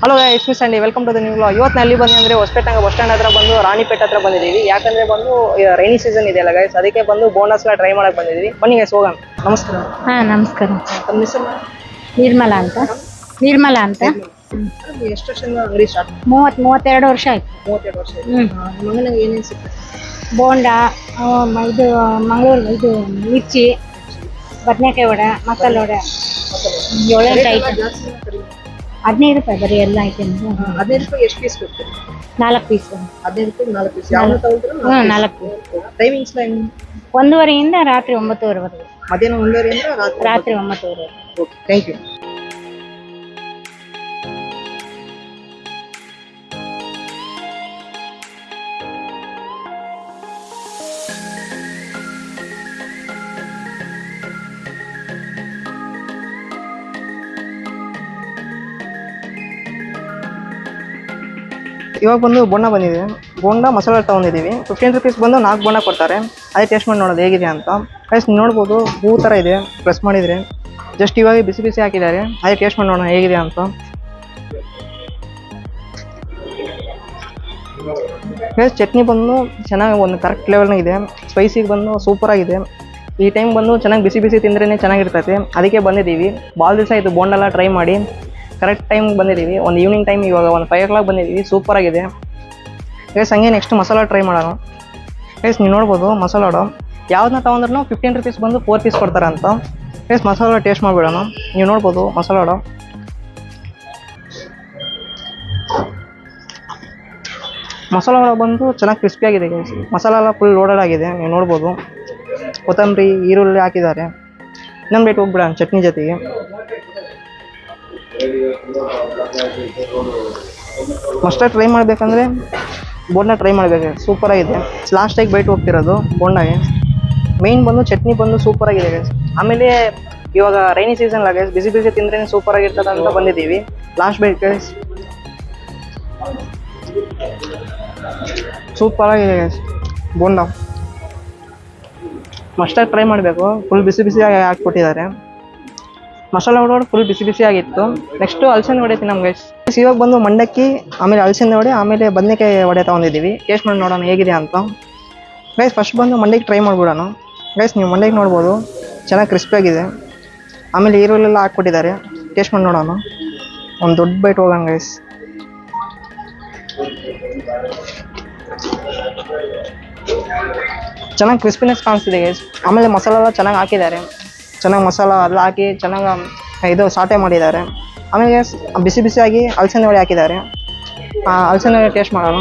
Hello it's me Sandy welcome to the new vlog. ಇವತ್ತು ಅಲ್ಲಿ ಬಂದು ಅಂದರೆ ಹೊಸಪೇಟೆ ಬಸ್ ಸ್ಟ್ಯಾಂಡ್ ಹತ್ರ ಬಂದು ರಾಣಿಪೇಟೆ ಹತ್ರ ಬಂದಿದ್ದೀವಿ. ಯಾಕಂದ್ರೆ ಬಂದು ರೈನಿ ಸೀಸನ್ ಇದೆಯಲ್ಲ ಗೈಸ್, ಅದಕ್ಕೆ ಬಂದು ಬೋನಸ್ನ ಟ್ರೈ ಮಾಡಕ್ಕೆ ಬಂದಿದ್ದೀವಿ. ಬನ್ನಿ ಗೈಸ್ ಹೋಗೋಣ. ನಮಸ್ಕಾರ. ನಮಸ್ಕಾರ. ನಮ್ಮ ಹೆಸರು ನಿರ್ಮಲಾ ಅಂತ. ನಿರ್ಮಲಾ ಅಂತ. ಎಷ್ಟು ವರ್ಷದಿಂದ ಅಂಗಡಿ ಸ್ಟಾರ್ಟ್? 32 ವರ್ಷ ಆಯ್ತು. 32 ವರ್ಷ. ಮಗನಿಗೆ ಏನೇನು ಸಿಗ್ತದೆ? ಬೋಂಡಾ, ಇದು ಮಂಗಳೂರು ಇದು ಮಿರ್ಚಿ, ಬದನೆಕಾಯಿ ವಡೆ, ಮಸಾಲೆ ವಡೆ, 7 ಐಟಮ್. 15 ರೂಪಾಯಿ ಬರೀ ಎಲ್ಲ ಐಟಮ್. 15 ರೂಪಾಯಿ ಎಷ್ಟು ಪೀಸ್ ಕೊಡ್ತೀರಿ? 4 ಪೀಸ್. 15 ರೂಪಾಯಿ 4 ಪೀಸ್. ಯಾವ ತಗೊಂಡ್ರು? 4 ಪೀಸ್. ಟೈಮಿಂಗ್ಸ್ ಲೈನ್ 1:30 ರಾತ್ರಿ 9:00ವರೆಗೆ. ಮಧ್ಯಾಹ್ನ 1:30 ರಾತ್ರಿ 9:00ವರೆಗೆ. Okay, thank you. ಇವಾಗ ಬಂದು ಬೋಂಡ ಬಂದಿದೆ. ಬೋಂಡ ಮಸಾಲೆ ತೊಗೊಂಡಿದ್ದೀವಿ. 15 ರೂಪೀಸ್ ಬಂದು 4 ಬೋಂಡ ಕೊಡ್ತಾರೆ. ಅದೇ ಟೇಸ್ಟ್ ಮಾಡಿ ನೋಡೋದು ಹೇಗಿದೆ ಅಂತ. ಗೈಸ್ ನೋಡ್ಬೋದು, ಹೂ ಥರ ಇದೆ. ಪ್ರೆಸ್ ಮಾಡಿದರೆ ಜಸ್ಟ್ ಇವಾಗ ಬಿಸಿ ಬಿಸಿ ಹಾಕಿದ್ದಾರೆ. ಅದೇ ಟೇಸ್ಟ್ ಮಾಡಿ ನೋಡೋಣ ಹೇಗಿದೆ ಅಂತ. ಗೈಸ್ ಚಟ್ನಿ ಬಂದು ಚೆನ್ನಾಗಿ ಒಂದು ಕರೆಕ್ಟ್ ಲೆವೆಲ್ನಾಗ ಇದೆ. ಸ್ಪೈಸಿಗೆ ಬಂದು ಸೂಪರಾಗಿದೆ. ಈ ಟೈಮ್ ಬಂದು ಚೆನ್ನಾಗಿ ಬಿಸಿ ಬಿಸಿ ತಿಂದ್ರೇ ಚೆನ್ನಾಗಿರ್ತೈತೆ. ಅದಕ್ಕೆ ಬಂದಿದ್ದೀವಿ. ಭಾಳ ದಿವಸ ಆಯಿತು ಬೋಂಡೆಲ್ಲ ಟ್ರೈ ಮಾಡಿ. ಕರೆಕ್ಟ್ ಟೈಮ್ ಬಂದಿದ್ದೀವಿ. ಒಂದು ಈವ್ನಿಂಗ್ ಟೈಮ್, ಇವಾಗ ಒಂದು 5 o'clock ಬಂದಿದ್ದೀವಿ. ಸೂಪರಾಗಿದೆ ಗೈಸ್. ಹಂಗೆ ನೆಕ್ಸ್ಟ್ ಮಸಾಲ ಟ್ರೈ ಮಾಡೋಣ. ಗೈಸ್ ನೀವು ನೋಡ್ಬೋದು ಮಸಾಲ ಯಾವ್ದನ್ನ ತೊಗೊಂಡ್ರೂ 15 ರೂಪೀಸ್ ಬಂದು 4 ಪೀಸ್ ಕೊಡ್ತಾರೆ ಅಂತ. ಗೈಸ್ ಮಸಾಲ ಟೇಸ್ಟ್ ಮಾಡಿಬಿಡೋಣ. ನೀವು ನೋಡ್ಬೋದು ಮಸಾಲ ಮಸಾಲ ಬಂದು ಚೆನ್ನಾಗಿ ಕ್ರಿಸ್ಪಿಯಾಗಿದೆ ಗೈಸ್. ಮಸಾಲ ಎಲ್ಲ ಫುಲ್ ಲೋಡೆಡ್ ಆಗಿದೆ. ನೀವು ನೋಡ್ಬೋದು ಕೊತ್ತಂಬರಿ, ಈರುಳ್ಳಿ ಹಾಕಿದ್ದಾರೆ. ಇನ್ನೊಂದು ರೇಟ್ ಹೋಗ್ಬಿಡೋಣ ಚಟ್ನಿ ಜೊತೆಗೆ. ಮಸ್ಟಾಗಿ ಟ್ರೈ ಮಾಡಬೇಕಂದ್ರೆ ಬೋಂಡ ಟ್ರೈ ಮಾಡಬೇಕು. ಸೂಪರಾಗಿದೆ. ಲಾಸ್ಟಾಗಿ ಬೈಟ್ ಹೋಗ್ತಿರೋದು ಬೋಂಡಾಗೆ. ಮೇಯ್ನ್ ಬಂದು ಚಟ್ನಿ ಬಂದು ಸೂಪರಾಗಿದೆ ಗೈಸ್. ಆಮೇಲೆ ಇವಾಗ ರೈನಿ ಸೀಸನ್ ಅಲ್ಲ ಗೈಸ್, ಬಿಸಿ ಬಿಸಿ ತಿಂದ್ರೇ ಸೂಪರಾಗಿರ್ತದೆ ಅಂತ ಬಂದಿದ್ದೀವಿ. ಲಾಸ್ಟ್ ಬೈಟ್ ಗೈಸ್, ಸೂಪರಾಗಿದೆ ಗೈಸ್. ಬೋಂಡ ಮಸ್ಟಾಗಿ ಟ್ರೈ ಮಾಡಬೇಕು. ಫುಲ್ ಬಿಸಿ ಬಿಸಿಯಾಗಿ ಹಾಕ್ಕೊಟ್ಟಿದ್ದಾರೆ. ಮಸಾಲೆ ವಡೆ ಫುಲ್ ಬಿಸಿ ಬಿಸಿ ಆಗಿತ್ತು. ನೆಕ್ಸ್ಟು ಅಲಸಂದೆ ವಡೆ ತಿನ್ನೋಣ ಗೈಸ್. ಇವಾಗ ಬಂದು ಮಂಡಕ್ಕಿ, ಆಮೇಲೆ ಅಲಸಂದೆ ವಡೆ, ಆಮೇಲೆ ಬದನೆಕಾಯಿ ವಡೆ ತೊಗೊಂಡಿದ್ದೀವಿ. ಟೇಸ್ಟ್ ಮಾಡಿ ನೋಡೋಣ ಹೇಗಿದೆ ಅಂತ. ಗೈಸ್ ಫಸ್ಟ್ ಬಂದು ಮಂಡಕ್ಕಿ ಟ್ರೈ ಮಾಡಿಬಿಡೋಣ. ಗೈಸ್ ನೀವು ಮಂಡಕ್ಕಿ ನೋಡ್ಬೋದು ಚೆನ್ನಾಗಿ ಕ್ರಿಸ್ಪಿಯಾಗಿದೆ. ಆಮೇಲೆ ಈರುಳ್ಳೆಲ್ಲ ಹಾಕ್ಕೊಟ್ಟಿದ್ದಾರೆ. ಟೇಸ್ಟ್ ಮಾಡಿ ನೋಡೋಣ. ಒಂದು ದೊಡ್ಡ ಬೈಟ್ ಹೋಗೋಣ ಗೈಸ್. ಚೆನ್ನಾಗಿ ಕ್ರಿಸ್ಪಿನೆಸ್ ಕಾಣಿಸ್ತಿದೆ ಗೈಸ್. ಆಮೇಲೆ ಮಸಾಲೆ ಎಲ್ಲ ಚೆನ್ನಾಗಿ ಹಾಕಿದ್ದಾರೆ. ಚೆನ್ನಾಗಿ ಮಸಾಲ ಎಲ್ಲ ಹಾಕಿ ಚೆನ್ನಾಗಿ ಇದು ಸಾಟೆ ಮಾಡಿದ್ದಾರೆ. ಆಮೇಲೆ ಬಿಸಿ ಬಿಸಿಯಾಗಿ ಅಲಸಂದೆ ವಡೆ ಹಾಕಿದ್ದಾರೆ. ಅಲಸಂದೆ ವಡೆ ಟೇಸ್ಟ್ ಮಾಡೋಣ.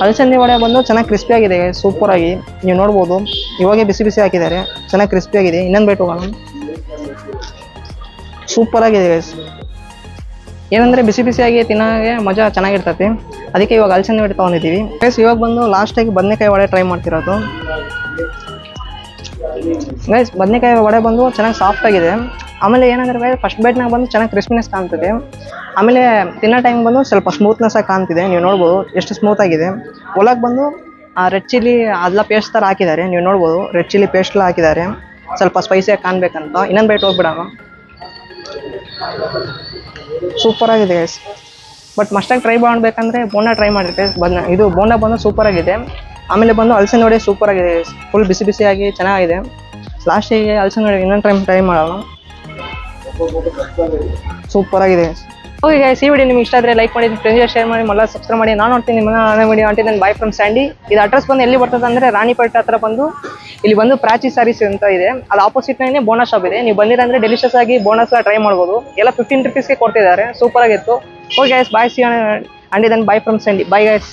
ಅಲಸಂದೆ ವಡೆ ಬಂದು ಚೆನ್ನಾಗಿ ಕ್ರಿಸ್ಪಿಯಾಗಿದೆ, ಸೂಪರಾಗಿ. ನೀವು ನೋಡ್ಬೋದು ಇವಾಗೇ ಬಿಸಿ ಬಿಸಿ ಹಾಕಿದ್ದಾರೆ. ಚೆನ್ನಾಗಿ ಕ್ರಿಸ್ಪಿಯಾಗಿದೆ. ಇನ್ನೊಂದು ಬೈಟ್ ಹೋಗೋಣ. ಸೂಪರಾಗಿದೆ ಗೈಸ್. ಏನಂದರೆ ಬಿಸಿ ಬಿಸಿಯಾಗಿ ತಿನ್ನೋಗೆ ಮಜಾ ಚೆನ್ನಾಗಿರ್ತೈತಿ. ಅದಕ್ಕೆ ಇವಾಗ ಅಲಸಂದೆ ವಡೆ ತೊಗೊಂಡಿದ್ದೀವಿ ಗೈಸ್. ಇವಾಗ ಬಂದು ಲಾಸ್ಟಾಗಿ ಬದನೆಕಾಯಿ ವಡೆ ಟ್ರೈ ಮಾಡ್ತಿರೋದು ಗೈಸ್. ಬದನೆಕಾಯಿ ವಡೆ ಬಂದು ಚೆನ್ನಾಗಿ ಸಾಫ್ಟಾಗಿದೆ. ಆಮೇಲೆ ಏನಂದ್ರೆ ಗೈಸ್ ಫಸ್ಟ್ ಬೈಟ್ನಾಗ ಬಂದು ಚೆನ್ನಾಗಿ ಕ್ರಿಸ್ಪಿನೆಸ್ ಕಾಣ್ತಿದೆ. ಆಮೇಲೆ ತಿನ್ನೋ ಟೈಮ್ ಬಂದು ಸ್ವಲ್ಪ ಸ್ಮೂತ್ನೆಸ್ ಆಗಿ ಕಾಣ್ತಿದೆ. ನೀವು ನೋಡ್ಬೋದು ಎಷ್ಟು ಸ್ಮೂತಾಗಿದೆ. ಒಳಗೆ ಬಂದು ರೆಡ್ ಚಿಲ್ಲಿ ಅದೆಲ್ಲ ಪೇಸ್ಟ್ ಥರ ಹಾಕಿದ್ದಾರೆ. ನೀವು ನೋಡ್ಬೋದು ರೆಡ್ ಚಿಲ್ಲಿ ಪೇಸ್ಟ್ ಎಲ್ಲ ಹಾಕಿದ್ದಾರೆ, ಸ್ವಲ್ಪ ಸ್ಪೈಸಿಯಾಗಿ ಕಾಣಬೇಕಂತ. ಇನ್ನೊಂದು ಬೈಟ್ ಹೋಗ್ಬಿಡೋಣ. ಸೂಪರಾಗಿದೆ ಗೈಸ್. ಬಟ್ ಮಸ್ಟಾಗಿ ಟ್ರೈ ಮಾಡಬೇಕಂದ್ರೆ ಬೋಂಡ ಟ್ರೈ ಮಾಡಿರ್ತೀವಿ. ಇದು ಬೋಂಡ ಬಂದು ಸೂಪರಾಗಿದೆ. ಆಮೇಲೆ ಬಂದು ಅಲಸಂದೆ ವಡೆ ಸೂಪರಾಗಿದೆ. ಫುಲ್ ಬಿಸಿ ಬಿಸಿಯಾಗಿ ಚೆನ್ನಾಗಿದೆ. ಲಾಸ್ಟಿಗೆ ಅಲಸಂದೆ ವಡೆ ಇನ್ನೊಂದು ಟೈಮ್ ಟ್ರೈ ಮಾಡೋಣ. ಸೂಪರಾಗಿದೆ. ಓಕೆ ಗೈಸ್, ಈ ವಿಡಿಯೋ ನಿಮ್ಗೆ ಇಷ್ಟ ಆದರೆ ಲೈಕ್ ಮಾಡಿ, ಫ್ರೆಂಡ್ಸ್ ಶೇರ್ ಮಾಡಿ, ಮಲ್ಲ ಸಬ್ಸ್ಕ್ರೈಬ್ ಮಾಡಿ. ನಾನು ನೋಡ್ತೀನಿ ನಿಮ್ಮ ವಿಡಿಯೋ ಅಂಟಿ ನನ್ನ ಬಾಯ್ ಫ್ರಮ್ ಸ್ಯಾಂಡಿ. ಇದು ಅಡ್ರೆಸ್ ಬಂದು ಎಲ್ಲಿ ಬರ್ತದೆ ಅಂದರೆ ರಾಣಿಪೇಟೆ ಹತ್ರ ಬಂದು ಇಲ್ಲಿ ಬಂದು ಪ್ರಾಚಿ ಸ್ಯಾರೀಸ್ ಅಂತ ಇದೆ. ಅದು ಆಪೋಸಿಟ್ನೇ ಬೋನಸ್ ಶಾಪ್ ಇದೆ. ನೀವು ಬಂದಿರಂದ್ರೆ ಡೆಲಿಷಿಯಸ್ ಆಗಿ ಬೋನಸ್ ಟ್ರೈ ಮಾಡ್ಬೋದು. ಎಲ್ಲ 15 ರೂಪೀಸ್ಗೆ ಕೊಡ್ತಿದ್ದಾರೆ. ಸೂಪರಾಗಿತ್ತು. Okay guys, bye. See until then bye from Sandy. Bye guys.